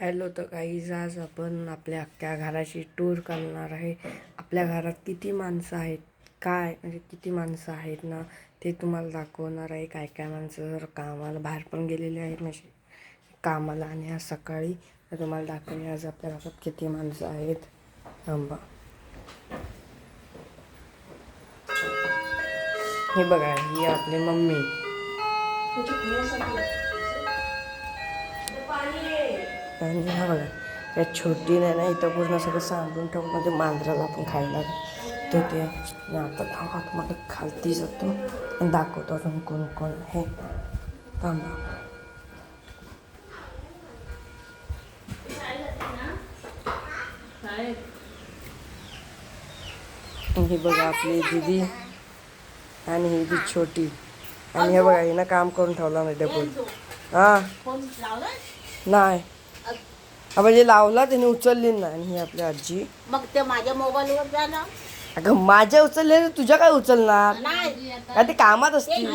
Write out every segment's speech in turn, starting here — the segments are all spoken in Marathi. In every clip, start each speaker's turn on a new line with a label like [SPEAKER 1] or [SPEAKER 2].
[SPEAKER 1] हॅलो, तर गाईज आज आपण आपल्या अख्ख्या घराची टूर करणार आहे. आपल्या घरात किती माणसं आहेत, काय म्हणजे किती माणसं आहेत ना, ते तुम्हाला दाखवणार आहे. काय काय माणसं जर कामाला बाहेर पण गेलेले आहेत, म्हणजे कामाला, आणि आज सकाळी तर तुम्हाला दाखवले आज आपल्या घरात किती माणसं आहेत. थांबा, हे बघा, ही आपली मम्मी. आणि हा बघा, या छोटीने ना इथं पूर्ण सगळं सांडून ठेवून म्हणजे मांजराला आपण खायला देते. आणि आता थांबा, तुम्हाला खालती जातो आणि दाखवतो अजून कोण कोण आहे. थांबा, ही बघा आपली दीदी आणि ही ती छोटी. आणि हे बघा, हिनं काम करून ठेवला नाही डबल. हां नाही, म्हणजे लावला त्याने उचलली नाही. आणि ही आपली आजी.
[SPEAKER 2] मग ते माझ्या मोबाईलवर झालं.
[SPEAKER 1] अगं माझ्या उचलले तुझ्या काय उचलणार, काय ते कामात असते.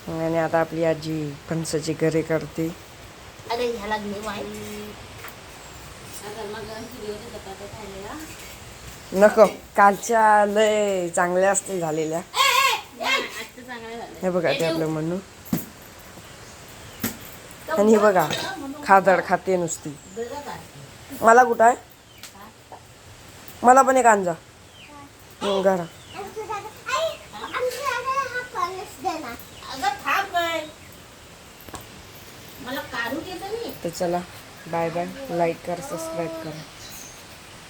[SPEAKER 1] आणि आता आपली आजी फणसाची घरे करते.
[SPEAKER 2] अरे ह्याला घे
[SPEAKER 1] नको, कालच्या लय चांगल्या असते झालेल्या. हे बघा, ते आपलं म्हणू. आणि हे बघा, खादड खाते नुसती. मला कुठं आहे, मला पण एक आणजा घरा.
[SPEAKER 2] मला काढू देत नाही.
[SPEAKER 1] तर चला, बाय बाय. लाईक करा, सबस्क्राईब करा.